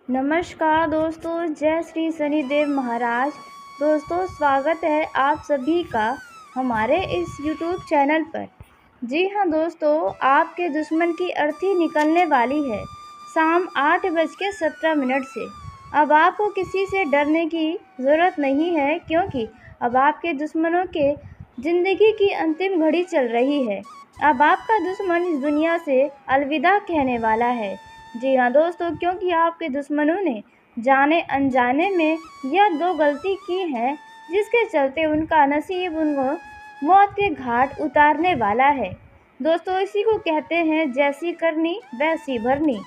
नमस्कार दोस्तों, जय श्री शनिदेव महाराज। दोस्तों, स्वागत है आप सभी का हमारे इस YouTube चैनल पर। जी हाँ दोस्तों, आपके दुश्मन की अर्थी निकलने वाली है शाम 8:17 से। अब आपको किसी से डरने की ज़रूरत नहीं है, क्योंकि अब आपके दुश्मनों के ज़िंदगी की अंतिम घड़ी चल रही है। अब आपका दुश्मन इस दुनिया से अलविदा कहने वाला है। जी हाँ दोस्तों, क्योंकि आपके दुश्मनों ने जाने अनजाने में यह 2 गलती की हैं, जिसके चलते उनका नसीब उनको मौत के घाट उतारने वाला है। दोस्तों, इसी को कहते हैं जैसी करनी वैसी भरनी।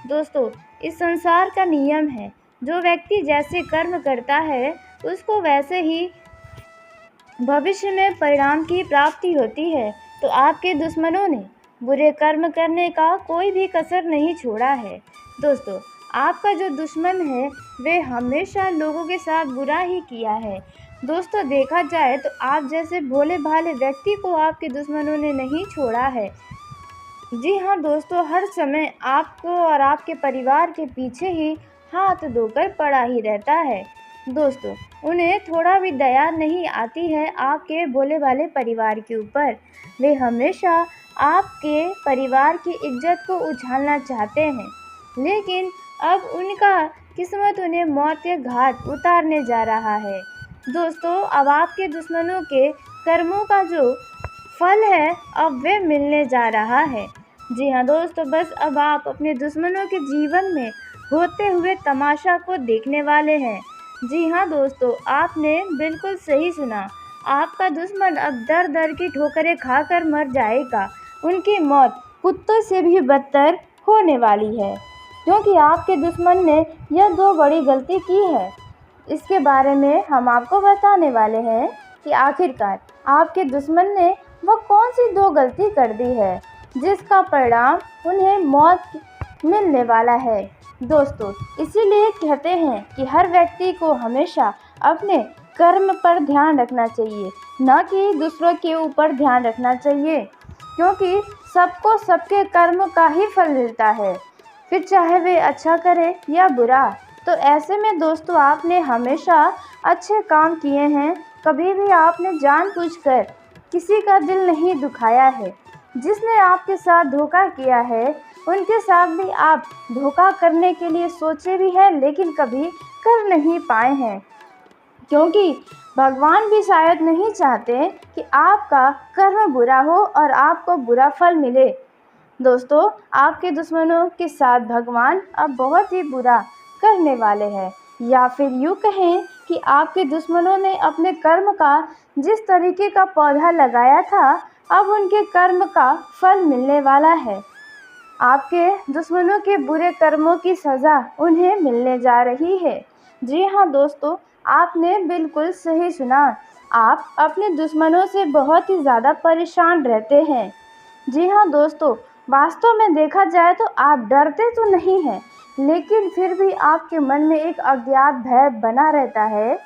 दोस्तों, इस संसार का नियम है, जो व्यक्ति जैसे कर्म करता है उसको वैसे ही भविष्य में परिणाम की प्राप्ति होती है। तो आपके दुश्मनों ने बुरे कर्म करने का कोई भी कसर नहीं छोड़ा है। दोस्तों, आपका जो दुश्मन है वे हमेशा लोगों के साथ बुरा ही किया है। दोस्तों, देखा जाए तो आप जैसे भोले भाले व्यक्ति को आपके दुश्मनों ने नहीं छोड़ा है। जी हाँ दोस्तों, हर समय आपको और आपके परिवार के पीछे ही हाथ धोकर पड़ा ही रहता है। दोस्तों, उन्हें थोड़ा भी दया नहीं आती है आपके भोले भाले परिवार के ऊपर। वे हमेशा आपके परिवार की इज्जत को उछालना चाहते हैं, लेकिन अब उनका किस्मत उन्हें मौत के घाट उतारने जा रहा है। दोस्तों, अब आपके दुश्मनों के कर्मों का जो फल है अब वे मिलने जा रहा है। जी हाँ दोस्तों, बस अब आप अपने दुश्मनों के जीवन में होते हुए तमाशा को देखने वाले हैं। जी हाँ दोस्तों, आपने बिल्कुल सही सुना। आपका दुश्मन अब दर दर की ठोकरें खाकर मर जाएगा। उनकी मौत कुत्तों से भी बदतर होने वाली है, क्योंकि आपके दुश्मन ने यह 2 बड़ी गलती की है। इसके बारे में हम आपको बताने वाले हैं कि आखिरकार आपके दुश्मन ने वह कौन सी 2 गलती कर दी है, जिसका परिणाम उन्हें मौत मिलने वाला है। दोस्तों, इसीलिए कहते हैं कि हर व्यक्ति को हमेशा अपने कर्म पर ध्यान रखना चाहिए, न कि दूसरों के ऊपर ध्यान रखना चाहिए, क्योंकि सबको सबके कर्म का ही फल मिलता है, फिर चाहे वे अच्छा करे या बुरा। तो ऐसे में दोस्तों, आपने हमेशा अच्छे काम किए हैं, कभी भी आपने जानबूझकर किसी का दिल नहीं दुखाया है। जिसने आपके साथ धोखा किया है उनके साथ भी आप धोखा करने के लिए सोचे भी हैं, लेकिन कभी कर नहीं पाए हैं, क्योंकि भगवान भी शायद नहीं चाहते कि आपका कर्म बुरा हो और आपको बुरा फल मिले। दोस्तों, आपके दुश्मनों के साथ भगवान अब बहुत ही बुरा करने वाले हैं, या फिर यूँ कहें कि आपके दुश्मनों ने अपने कर्म का जिस तरीके का पौधा लगाया था, अब उनके कर्म का फल मिलने वाला है। आपके दुश्मनों के बुरे कर्मों की सज़ा उन्हें मिलने जा रही है। जी हाँ दोस्तों, आपने बिल्कुल सही सुना। आप अपने दुश्मनों से बहुत ही ज़्यादा परेशान रहते हैं। जी हाँ दोस्तों, वास्तव में देखा जाए तो आप डरते तो नहीं हैं, लेकिन फिर भी आपके मन में एक अज्ञात भय बना रहता है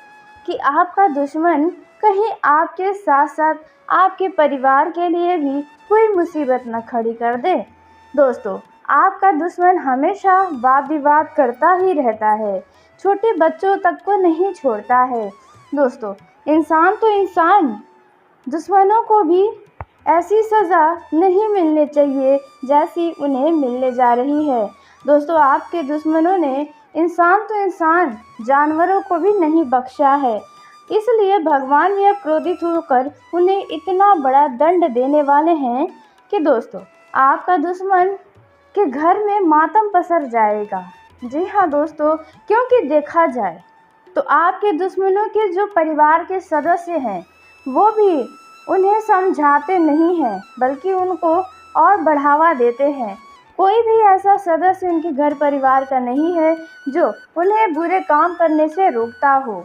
कि आपका दुश्मन कहीं आपके साथ साथ आपके परिवार के लिए भी कोई मुसीबत न खड़ी कर दे। दोस्तों, आपका दुश्मन हमेशा वाद विवाद करता ही रहता है, छोटे बच्चों तक को नहीं छोड़ता है। दोस्तों, इंसान तो इंसान, दुश्मनों को भी ऐसी सज़ा नहीं मिलनी चाहिए जैसी उन्हें मिलने जा रही है। दोस्तों, आपके दुश्मनों ने इंसान तो इंसान, जानवरों को भी नहीं बख्शा है। इसलिए भगवान भी अब क्रोधित होकर उन्हें इतना बड़ा दंड देने वाले हैं कि दोस्तों, आपका दुश्मन के घर में मातम पसर जाएगा। जी हाँ दोस्तों, क्योंकि देखा जाए तो आपके दुश्मनों के जो परिवार के सदस्य हैं वो भी उन्हें समझाते नहीं हैं, बल्कि उनको और बढ़ावा देते हैं। कोई भी ऐसा सदस्य उनके घर परिवार का नहीं है जो उन्हें बुरे काम करने से रोकता हो।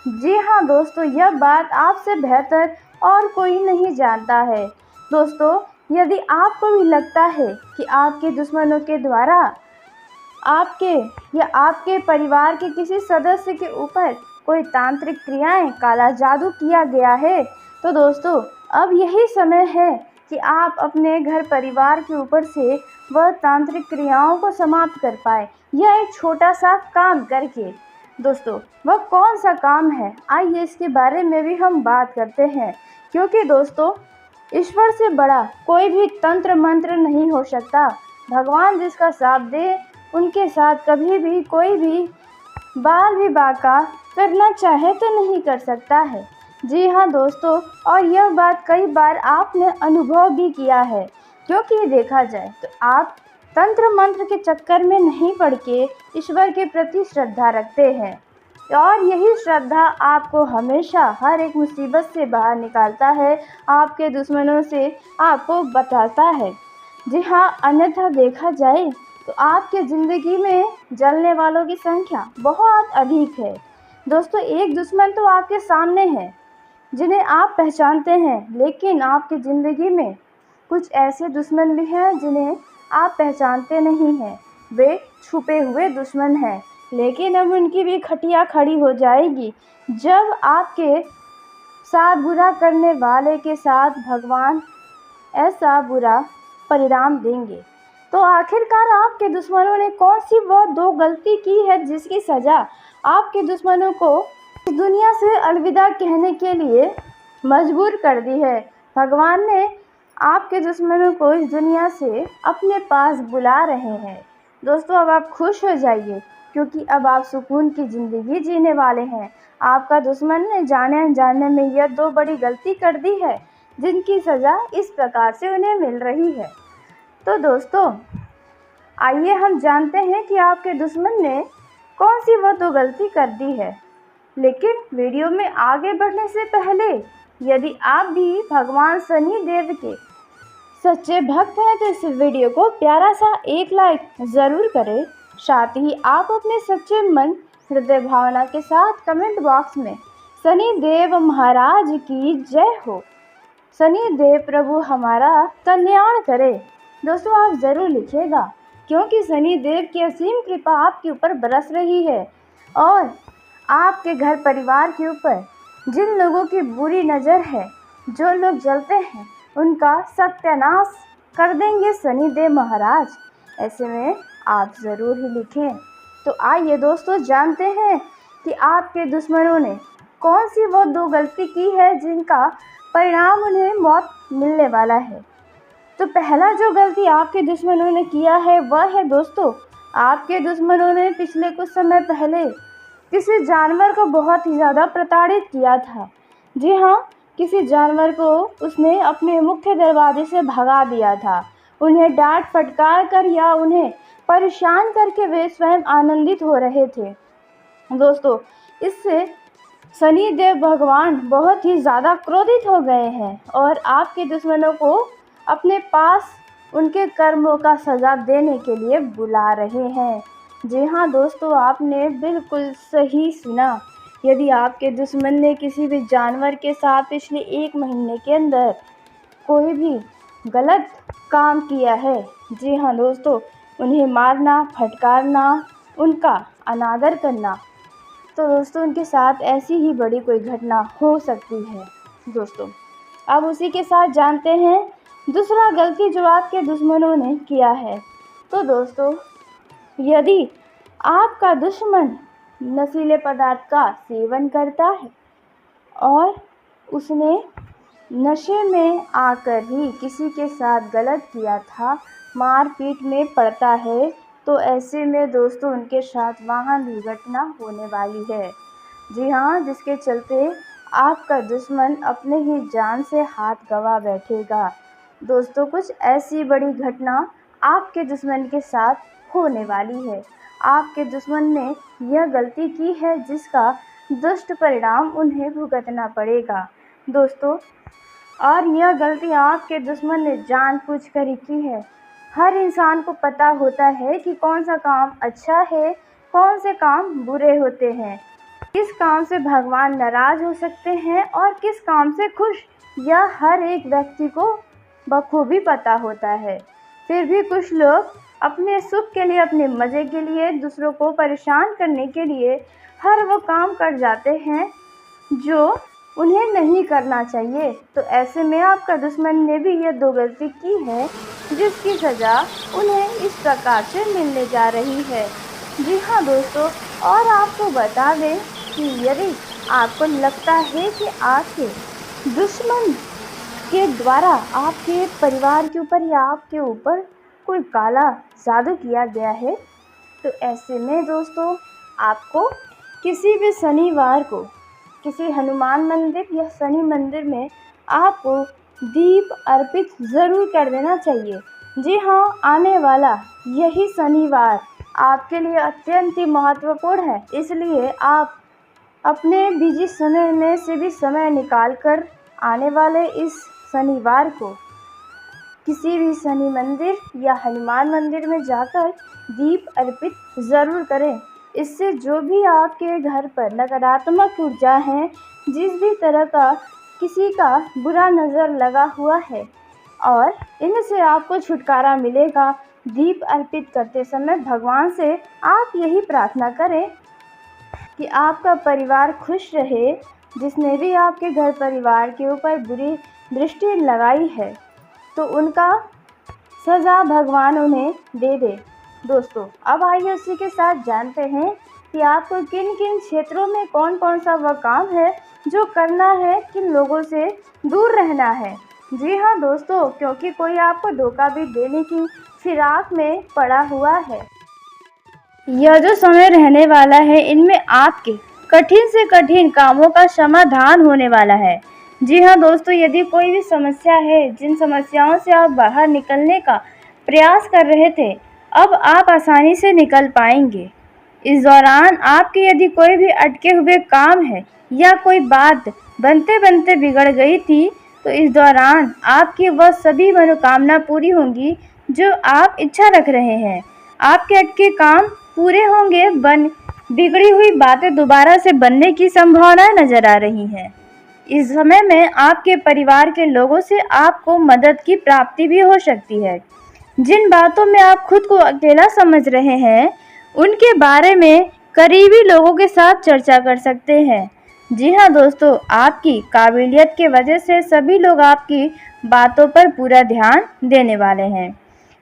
जी हाँ दोस्तों, यह बात आपसे बेहतर और कोई नहीं जानता है। दोस्तों, यदि आपको भी लगता है कि आपके दुश्मनों के द्वारा आपके या आपके परिवार के किसी सदस्य के ऊपर कोई तांत्रिक क्रियाएं, काला जादू किया गया है, तो दोस्तों, अब यही समय है कि आप अपने घर परिवार के ऊपर से वह तांत्रिक क्रियाओं को समाप्त कर पाए। या एक छोटा सा काम करके। दोस्तों वह कौन सा काम है, आइए इसके बारे में भी हम बात करते हैं। क्योंकि दोस्तों ईश्वर से बड़ा कोई भी तंत्र मंत्र नहीं हो सकता। भगवान जिसका साथ दे उनके साथ कभी भी कोई भी बाल विवाह का करना चाहे तो नहीं कर सकता है। जी हाँ दोस्तों, और यह बात कई बार आपने अनुभव भी किया है। क्योंकि देखा जाए तो आप तंत्र मंत्र के चक्कर में नहीं पड़ के ईश्वर के प्रति श्रद्धा रखते हैं, और यही श्रद्धा आपको हमेशा हर एक मुसीबत से बाहर निकालता है, आपके दुश्मनों से आपको बचाता है। जी हाँ, अन्यथा देखा जाए तो आपके ज़िंदगी में जलने वालों की संख्या बहुत अधिक है। दोस्तों एक दुश्मन तो आपके सामने है जिन्हें आप पहचानते हैं, लेकिन आपकी ज़िंदगी में कुछ ऐसे दुश्मन भी हैं जिन्हें आप पहचानते नहीं हैं। वे छुपे हुए दुश्मन हैं, लेकिन अब उनकी भी खटिया खड़ी हो जाएगी जब आपके साथ बुरा करने वाले के साथ भगवान ऐसा बुरा परिणाम देंगे। तो आखिरकार आपके दुश्मनों ने कौन सी वो दो गलती की है जिसकी सज़ा आपके दुश्मनों को इस दुनिया से अलविदा कहने के लिए मजबूर कर दी है। भगवान ने आपके दुश्मनों को इस दुनिया से अपने पास बुला रहे हैं। दोस्तों अब आप खुश हो जाइए, क्योंकि अब आप सुकून की ज़िंदगी जीने वाले हैं। आपका दुश्मन ने जाने अनजाने में यह दो बड़ी गलती कर दी है जिनकी सज़ा इस प्रकार से उन्हें मिल रही है। तो दोस्तों आइए हम जानते हैं कि आपके दुश्मन ने कौन सी वो दो गलती कर दी है। लेकिन वीडियो में आगे बढ़ने से पहले यदि आप भी भगवान शनि देव के सच्चे भक्त हैं तो इस वीडियो को प्यारा सा एक लाइक ज़रूर करें। साथ ही आप अपने सच्चे मन हृदय भावना के साथ कमेंट बॉक्स में शनि देव महाराज की जय हो, शनि देव प्रभु हमारा कल्याण करे, दोस्तों आप ज़रूर लिखिएगा। क्योंकि शनि देव की असीम कृपा आपके ऊपर बरस रही है, और आपके घर परिवार के ऊपर जिन लोगों की बुरी नज़र है, जो लोग जलते हैं, उनका सत्यानाश कर देंगे शनि देव महाराज। ऐसे में आप ज़रूर ही लिखें। तो आइए दोस्तों जानते हैं कि आपके दुश्मनों ने कौन सी वो दो गलती की है जिनका परिणाम उन्हें मौत मिलने वाला है। तो पहला जो गलती आपके दुश्मनों ने किया है वह है दोस्तों, आपके दुश्मनों ने पिछले कुछ समय पहले किसी जानवर को बहुत ही ज़्यादा प्रताड़ित किया था। जी हाँ, किसी जानवर को उसने अपने मुख्य दरवाजे से भगा दिया था। उन्हें डांट फटकार कर या उन्हें परेशान करके वे स्वयं आनंदित हो रहे थे। दोस्तों इससे शनि देव भगवान बहुत ही ज़्यादा क्रोधित हो गए हैं और आपके दुश्मनों को अपने पास उनके कर्मों का सज़ा देने के लिए बुला रहे हैं। जी हाँ दोस्तों, आपने बिल्कुल सही सुना। यदि आपके दुश्मन ने किसी भी जानवर के साथ पिछले 1 महीने के अंदर कोई भी गलत काम किया है, जी हाँ दोस्तों, उन्हें मारना, फटकारना, उनका अनादर करना, तो दोस्तों उनके साथ ऐसी ही बड़ी कोई घटना हो सकती है। दोस्तों अब उसी के साथ जानते हैं दूसरा गलती जो आपके दुश्मनों ने किया है। तो दोस्तों यदि आपका दुश्मन नशीले पदार्थ का सेवन करता है और उसने नशे में आकर ही किसी के साथ गलत किया था, मारपीट में पड़ता है, तो ऐसे में दोस्तों उनके साथ वाहन दुर्घटना होने वाली है। जी हाँ, जिसके चलते आपका दुश्मन अपने ही जान से हाथ गंवा बैठेगा। दोस्तों कुछ ऐसी बड़ी घटना आपके दुश्मन के साथ होने वाली है। आपके दुश्मन ने यह गलती की है जिसका दुष्ट परिणाम उन्हें भुगतना पड़ेगा। दोस्तों और यह गलती आपके दुश्मन ने जानबूझकर ही की है। हर इंसान को पता होता है कि कौन सा काम अच्छा है, कौन से काम बुरे होते हैं, किस काम से भगवान नाराज़ हो सकते हैं और किस काम से खुश, यह हर एक व्यक्ति को बखूबी पता होता है। फिर भी कुछ लोग अपने सुख के लिए, अपने मज़े के लिए, दूसरों को परेशान करने के लिए हर वो काम कर जाते हैं जो उन्हें नहीं करना चाहिए। तो ऐसे में आपका दुश्मन ने भी यह दो गलती की है जिसकी सज़ा उन्हें इस प्रकार से मिलने जा रही है। जी हाँ दोस्तों, और आपको बता दें कि यदि आपको लगता है कि आपके दुश्मन के द्वारा आपके परिवार के ऊपर या आपके ऊपर कोई काला जादू किया गया है, तो ऐसे में दोस्तों आपको किसी भी शनिवार को किसी हनुमान मंदिर या शनि मंदिर में आपको दीप अर्पित ज़रूर कर देना चाहिए। जी हाँ, आने वाला यही शनिवार आपके लिए अत्यंत ही महत्वपूर्ण है, इसलिए आप अपने बिजी समय में से भी समय निकाल कर आने वाले इस शनिवार को किसी भी शनि मंदिर या हनुमान मंदिर में जाकर दीप अर्पित ज़रूर करें। इससे जो भी आपके घर पर नकारात्मक ऊर्जा है, जिस भी तरह का किसी का बुरा नज़र लगा हुआ है, और इनसे आपको छुटकारा मिलेगा। दीप अर्पित करते समय भगवान से आप यही प्रार्थना करें कि आपका परिवार खुश रहे। जिसने भी आपके घर परिवार के ऊपर बुरी दृष्टि लगाई है, तो उनका सज़ा भगवान उन्हें दे दे। दोस्तों, अब आइए उसी के साथ जानते हैं कि आपको किन किन क्षेत्रों में कौन कौन सा वह काम है जो करना है, किन लोगों से दूर रहना है। जी हाँ दोस्तों, क्योंकि कोई आपको धोखा भी देने की फिराक में पड़ा हुआ है। यह जो समय रहने वाला है, इनमें आपके कठिन से कठिन कामों का समाधान होने वाला है। जी हाँ दोस्तों, यदि कोई भी समस्या है, जिन समस्याओं से आप बाहर निकलने का प्रयास कर रहे थे, अब आप आसानी से निकल पाएंगे। इस दौरान आपके यदि कोई भी अटके हुए काम है या कोई बात बनते बनते बिगड़ गई थी, तो इस दौरान आपकी वह सभी मनोकामना पूरी होंगी जो आप इच्छा रख रहे हैं। आपके अटके काम पूरे होंगे, बिगड़ी हुई बातें दोबारा से बनने की संभावना नजर आ रही है। इस समय में आपके परिवार के लोगों से आपको मदद की प्राप्ति भी हो सकती है। जिन बातों में आप खुद को अकेला समझ रहे हैं, उनके बारे में करीबी लोगों के साथ चर्चा कर सकते हैं। जी हाँ दोस्तों, आपकी काबिलियत के वजह से सभी लोग आपकी बातों पर पूरा ध्यान देने वाले हैं।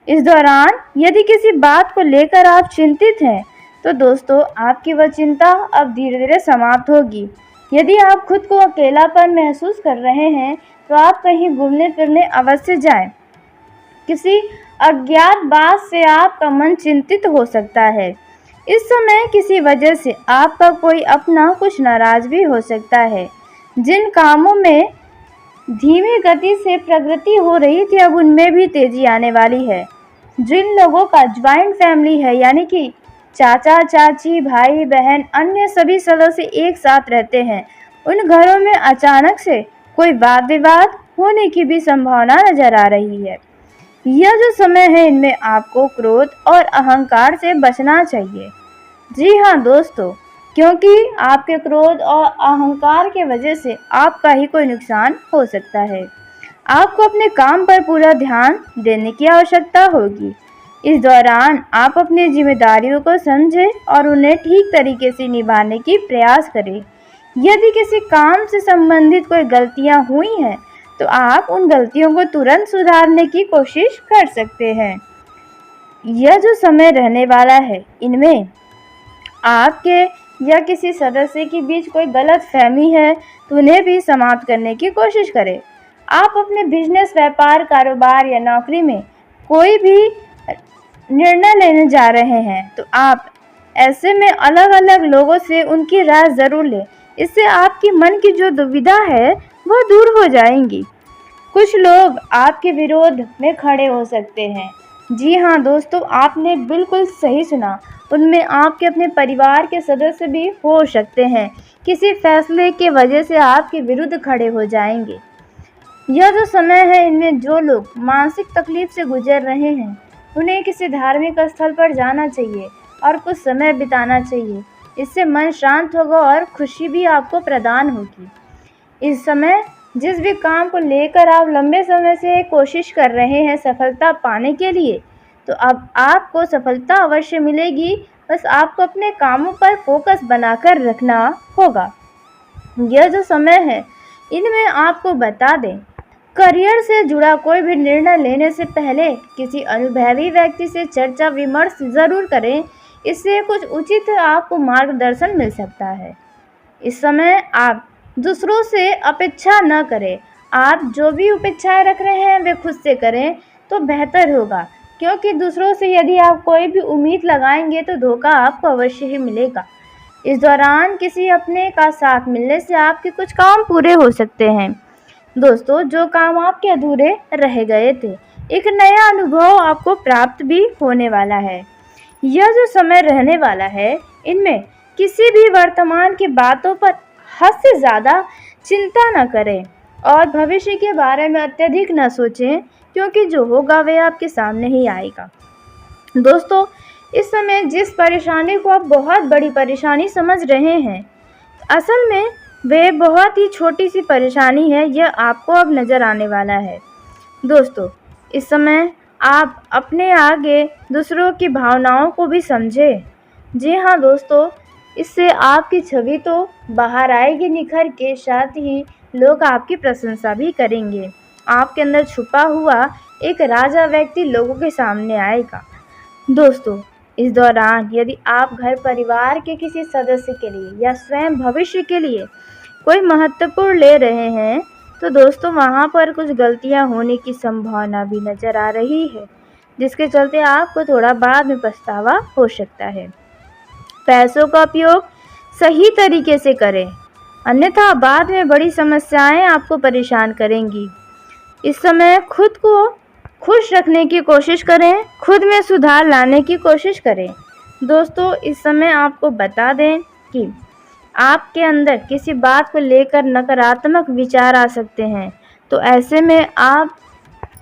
इस दौरान यदि किसी बात को लेकर आप चिंतित हैं, तो दोस्तों आपकी वह चिंता अब धीरे धीरे समाप्त होगी। यदि आप खुद को अकेलापन महसूस कर रहे हैं, तो आप कहीं घूमने फिरने अवश्य जाएं। किसी अज्ञात बात से आपका मन चिंतित हो सकता है। इस समय किसी वजह से आपका कोई अपना कुछ नाराज भी हो सकता है। जिन कामों में धीमी गति से प्रगति हो रही थी, अब उनमें भी तेजी आने वाली है। जिन लोगों का ज्वाइंट फैमिली है, यानी कि चाचा चाची, भाई बहन, अन्य सभी सदस्य एक साथ रहते हैं, उन घरों में अचानक से कोई वाद विवाद होने की भी संभावना नजर आ रही है। यह जो समय है, इनमें आपको क्रोध और अहंकार से बचना चाहिए। जी हाँ दोस्तों, क्योंकि आपके क्रोध और अहंकार के वजह से आपका ही कोई नुकसान हो सकता है। आपको अपने काम पर पूरा ध्यान देने की आवश्यकता होगी। इस दौरान आप अपनी जिम्मेदारियों को समझें और उन्हें ठीक तरीके से निभाने की प्रयास करें। यदि किसी काम से संबंधित कोई गलतियां हुई हैं, तो आप उन गलतियों को तुरंत सुधारने की कोशिश कर सकते हैं। यह जो समय रहने वाला है, इनमें आपके या किसी सदस्य के बीच कोई गलत फहमी है, तो उन्हें भी समाप्त करने की कोशिश करें। आप अपने बिजनेस, व्यापार, कारोबार या नौकरी में कोई भी निर्णय लेने जा रहे हैं, तो आप ऐसे में अलग अलग लोगों से उनकी राय ज़रूर लें। इससे आपकी मन की जो दुविधा है, वह दूर हो जाएंगी। कुछ लोग आपके विरोध में खड़े हो सकते हैं। जी हाँ दोस्तों, आपने बिल्कुल सही सुना। उनमें आपके अपने परिवार के सदस्य भी हो सकते हैं। किसी फैसले के वजह से आपके विरुद्ध खड़े हो जाएंगे। यह जो समय है, इनमें जो लोग मानसिक तकलीफ से गुजर रहे हैं, उन्हें किसी धार्मिक स्थल पर जाना चाहिए और कुछ समय बिताना चाहिए। इससे मन शांत होगा और खुशी भी आपको प्रदान होगी। इस समय जिस भी काम को लेकर आप लंबे समय से कोशिश कर रहे हैं सफलता पाने के लिए, तो अब आपको सफलता अवश्य मिलेगी। बस आपको अपने कामों पर फोकस बनाकर रखना होगा। यह जो समय है, इनमें आपको बता दें, करियर से जुड़ा कोई भी निर्णय लेने से पहले किसी अनुभवी व्यक्ति से चर्चा विमर्श ज़रूर करें। इससे कुछ उचित आपको मार्गदर्शन मिल सकता है। इस समय आप दूसरों से अपेक्षा न करें। आप जो भी अपेक्षाएं रख रहे हैं वे खुद से करें तो बेहतर होगा, क्योंकि दूसरों से यदि आप कोई भी उम्मीद लगाएंगे तो धोखा आपको अवश्य ही मिलेगा। इस दौरान किसी अपने का साथ मिलने से आपके कुछ काम पूरे हो सकते हैं। दोस्तों, जो काम आपके अधूरे रह गए थे, एक नया अनुभव आपको प्राप्त भी होने वाला है। यह जो समय रहने वाला है, इनमें किसी भी वर्तमान की बातों पर हद से ज़्यादा चिंता न करें और भविष्य के बारे में अत्यधिक न सोचें, क्योंकि जो होगा वह आपके सामने ही आएगा। दोस्तों, इस समय जिस परेशानी को आप बहुत बड़ी परेशानी समझ रहे हैं, असल में वे बहुत ही छोटी सी परेशानी है। यह आपको अब नज़र आने वाला है। दोस्तों, इस समय आप अपने आगे दूसरों की भावनाओं को भी समझें। जी हाँ दोस्तों, इससे आपकी छवि तो बाहर आएगी निखर के, साथ ही लोग आपकी प्रशंसा भी करेंगे। आपके अंदर छुपा हुआ एक राजा व्यक्ति लोगों के सामने आएगा। दोस्तों, इस दौरान यदि आप घर परिवार के किसी सदस्य के लिए या स्वयं भविष्य के लिए कोई महत्वपूर्ण ले रहे हैं, तो दोस्तों वहाँ पर कुछ गलतियाँ होने की संभावना भी नज़र आ रही है, जिसके चलते आपको थोड़ा बाद में पछतावा हो सकता है। पैसों का उपयोग सही तरीके से करें, अन्यथा बाद में बड़ी समस्याएं आपको परेशान करेंगी। इस समय खुद को खुश रखने की कोशिश करें, खुद में सुधार लाने की कोशिश करें। दोस्तों, इस समय आपको बता दें कि आपके अंदर किसी बात को लेकर नकारात्मक विचार आ सकते हैं, तो ऐसे में आप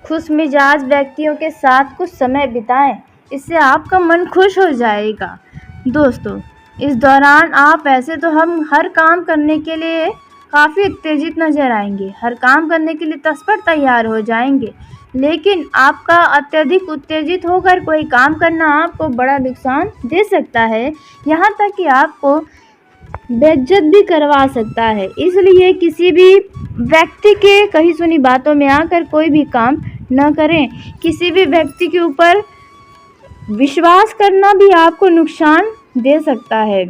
खुशमिजाज व्यक्तियों के साथ कुछ समय बिताएं, इससे आपका मन खुश हो जाएगा। दोस्तों, इस दौरान आप वैसे तो हम हर काम करने के लिए काफ़ी उत्तेजित नज़र आएंगे, हर काम करने के लिए तत्पर तैयार हो जाएंगे, लेकिन आपका अत्यधिक उत्तेजित होकर कोई काम करना आपको बड़ा नुकसान दे सकता है, यहाँ तक कि आपको बेइज्जत भी करवा सकता है। इसलिए किसी भी व्यक्ति के कही सुनी बातों में आकर कोई भी काम न करें। किसी भी व्यक्ति के ऊपर विश्वास करना भी आपको नुकसान दे सकता है।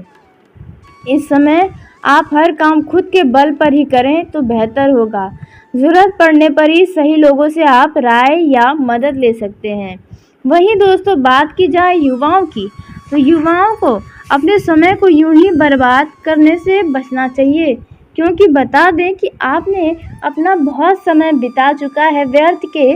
इस समय आप हर काम खुद के बल पर ही करें तो बेहतर होगा। ज़रूरत पड़ने पर ही सही लोगों से आप राय या मदद ले सकते हैं। वहीं दोस्तों, बात की जाए युवाओं की, तो युवाओं को अपने समय को यूं ही बर्बाद करने से बचना चाहिए, क्योंकि बता दें कि आपने अपना बहुत समय बिता चुका है व्यर्थ के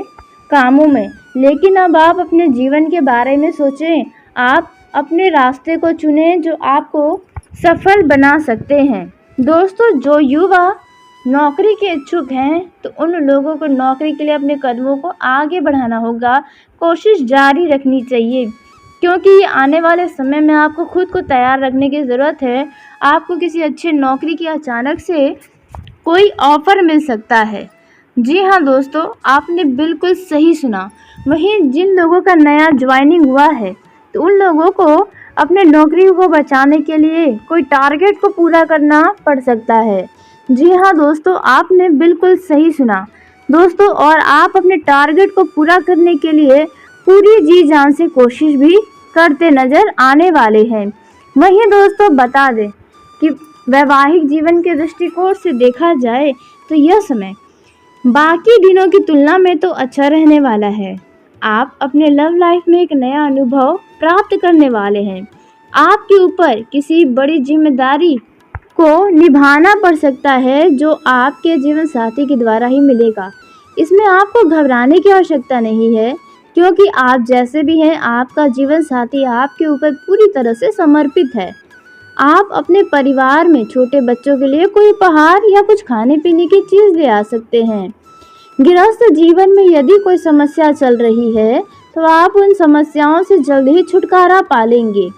कामों में। लेकिन अब आप अपने जीवन के बारे में सोचें, आप अपने रास्ते को चुनें जो आपको सफल बना सकते हैं। दोस्तों, जो युवा नौकरी के इच्छुक हैं, तो उन लोगों को नौकरी के लिए अपने कदमों को आगे बढ़ाना होगा, कोशिश जारी रखनी चाहिए, क्योंकि आने वाले समय में आपको खुद को तैयार रखने की ज़रूरत है। आपको किसी अच्छी नौकरी की अचानक से कोई ऑफ़र मिल सकता है। जी हाँ दोस्तों, आपने बिल्कुल सही सुना। वहीं जिन लोगों का नया ज्वाइनिंग हुआ है, तो उन लोगों को अपने नौकरी को बचाने के लिए कोई टारगेट को पूरा करना पड़ सकता है। जी हाँ दोस्तों, आपने बिल्कुल सही सुना दोस्तों, और आप अपने टारगेट को पूरा करने के लिए पूरी जी जान से कोशिश भी करते नज़र आने वाले हैं। वहीं दोस्तों, बता दें कि वैवाहिक जीवन के दृष्टिकोण से देखा जाए तो यह समय बाकी दिनों की तुलना में तो अच्छा रहने वाला है। आप अपने लव लाइफ में एक नया अनुभव प्राप्त करने वाले हैं। आपके ऊपर किसी बड़ी जिम्मेदारी को निभाना पड़ सकता है, जो आपके जीवन साथी के द्वारा ही मिलेगा। इसमें आपको घबराने की आवश्यकता नहीं है, क्योंकि आप जैसे भी हैं, आपका जीवन साथी आपके ऊपर पूरी तरह से समर्पित है। आप अपने परिवार में छोटे बच्चों के लिए कोई उपहार या कुछ खाने पीने की चीज़ ले आ सकते हैं। गृहस्थ जीवन में यदि कोई समस्या चल रही है, तो आप उन समस्याओं से जल्द ही छुटकारा पा लेंगे।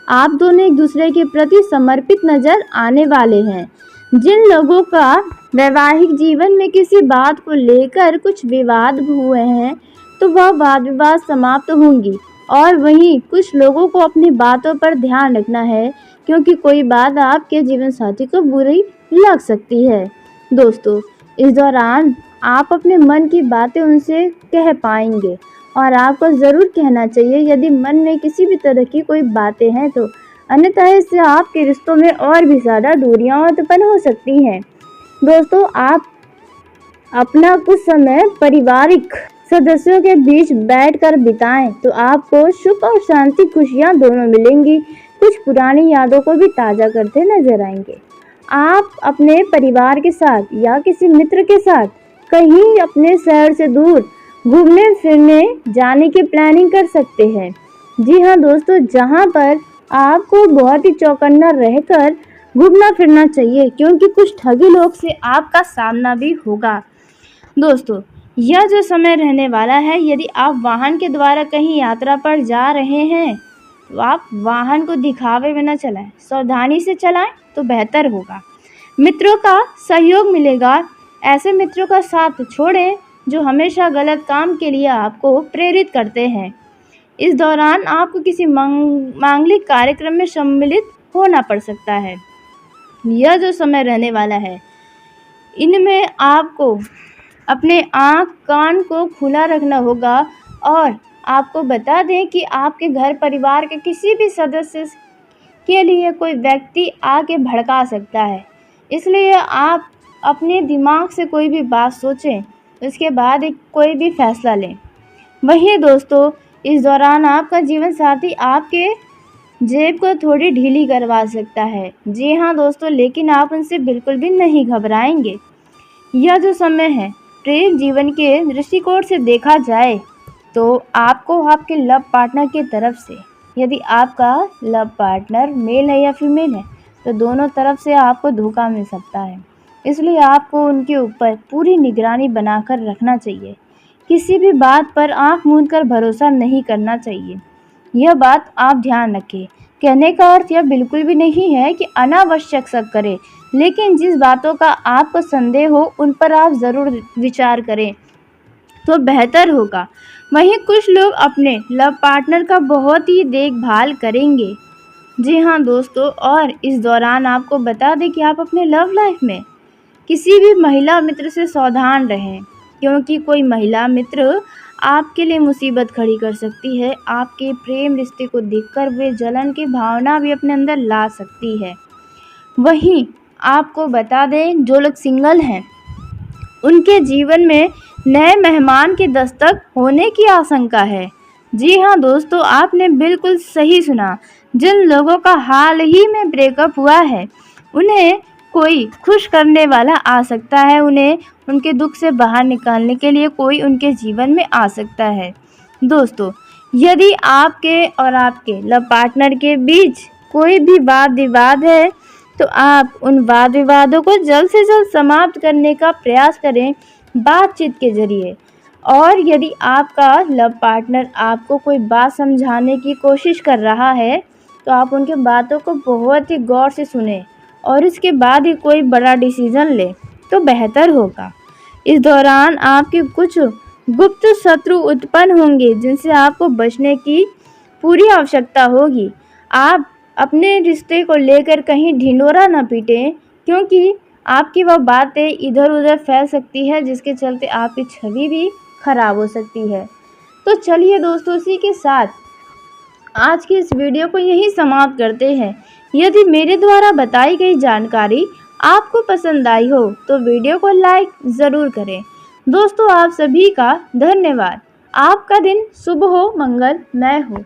आप दोनों एक दूसरे के प्रति समर्पित नज़र आने वाले हैं। जिन लोगों का वैवाहिक जीवन में किसी बात को लेकर कुछ विवाद हुए हैं, तो वह वाद विवाद समाप्त होंगी। और वहीं कुछ लोगों को अपनी बातों पर ध्यान रखना है, क्योंकि कोई बात आपके जीवन साथी को बुरी लग सकती है। दोस्तों, इस दौरान आप अपने मन की बातें उनसे कह पाएंगे और आपको ज़रूर कहना चाहिए यदि मन में किसी भी तरह की कोई बातें हैं तो, अन्यथा इससे आपके रिश्तों में और भी ज़्यादा दूरियां उत्पन्न हो सकती हैं। दोस्तों, आप अपना कुछ समय पारिवारिक सदस्यों के बीच बैठकर बिताएं तो आपको सुख और शांति, खुशियां दोनों मिलेंगी। कुछ पुरानी यादों को भी ताज़ा करते नजर आएंगे। आप अपने परिवार के साथ या किसी मित्र के साथ कहीं अपने शहर से दूर घूमने फिरने जाने की प्लानिंग कर सकते हैं। जी हाँ दोस्तों, जहाँ पर आपको बहुत ही चौकन्ना रहकर घूमना फिरना चाहिए, क्योंकि कुछ ठगी लोग से आपका सामना भी होगा। दोस्तों, यह जो समय रहने वाला है, यदि आप वाहन के द्वारा कहीं यात्रा पर जा रहे हैं तो आप वाहन को दिखावे में न चलाएं, सावधानी से चलाएं तो बेहतर होगा। मित्रों का सहयोग मिलेगा, ऐसे मित्रों का साथ छोड़ें जो हमेशा गलत काम के लिए आपको प्रेरित करते हैं। इस दौरान आपको किसी मांगलिक कार्यक्रम में सम्मिलित होना पड़ सकता है। यह जो समय रहने वाला है, इनमें आपको अपने आँख कान को खुला रखना होगा। और आपको बता दें कि आपके घर परिवार के किसी भी सदस्य के लिए कोई व्यक्ति आके भड़का सकता है, इसलिए आप अपने दिमाग से कोई भी बात सोचें, उसके बाद कोई भी फैसला लें। वहीं दोस्तों, इस दौरान आपका जीवन साथी आपके जेब को थोड़ी ढीली करवा सकता है। जी हाँ दोस्तों, लेकिन आप उनसे बिल्कुल भी नहीं घबराएंगे। यह जो समय है, प्रेम जीवन के दृष्टिकोण से देखा जाए तो आपको आपके लव पार्टनर की तरफ से, यदि आपका लव पार्टनर मेल है या फीमेल है, तो दोनों तरफ से आपको धोखा मिल सकता है। इसलिए आपको उनके ऊपर पूरी निगरानी बनाकर रखना चाहिए। किसी भी बात पर आंख मूंद कर भरोसा नहीं करना चाहिए। यह बात आप ध्यान रखें। कहने का अर्थ यह बिल्कुल भी नहीं है कि अनावश्यक शक करें, लेकिन जिस बातों का आपको संदेह हो उन पर आप ज़रूर विचार करें तो बेहतर होगा। वहीं कुछ लोग अपने लव पार्टनर का बहुत ही देखभाल करेंगे। जी हाँ दोस्तों, और इस दौरान आपको बता दें कि आप अपने लव लाइफ में किसी भी महिला मित्र से सावधान रहें, क्योंकि कोई महिला मित्र आपके लिए मुसीबत खड़ी कर सकती है। आपके प्रेम रिश्ते को देखकर वे जलन की भावना भी अपने अंदर ला सकती है। वहीं आपको बता दें, जो लोग सिंगल हैं उनके जीवन में नए मेहमान की दस्तक होने की आशंका है। जी हाँ दोस्तों, आपने बिल्कुल सही सुना। जिन लोगों का हाल ही में ब्रेकअप हुआ है, उन्हें कोई खुश करने वाला आ सकता है। उन्हें उनके दुख से बाहर निकालने के लिए कोई उनके जीवन में आ सकता है। दोस्तों, यदि आपके और आपके लव पार्टनर के बीच कोई भी वाद विवाद है तो आप उन वाद विवादों को जल्द से जल्द समाप्त करने का प्रयास करें बातचीत के ज़रिए। और यदि आपका लव पार्टनर आपको कोई बात समझाने की कोशिश कर रहा है तो आप उनके बातों को बहुत ही गौर से सुनें और इसके बाद ही कोई बड़ा डिसीज़न ले तो बेहतर होगा। इस दौरान आपके कुछ गुप्त शत्रु उत्पन्न होंगे जिनसे आपको बचने की पूरी आवश्यकता होगी। आप अपने रिश्ते को लेकर कहीं ढिंढोरा न पीटें, क्योंकि आपकी वह बातें इधर उधर फैल सकती है, जिसके चलते आपकी छवि भी खराब हो सकती है। तो चलिए दोस्तों, इसी के साथ आज की इस वीडियो को यहीं समाप्त करते हैं। यदि मेरे द्वारा बताई गई जानकारी आपको पसंद आई हो तो वीडियो को लाइक ज़रूर करें। दोस्तों, आप सभी का धन्यवाद। आपका दिन शुभ हो, मंगलमय हो।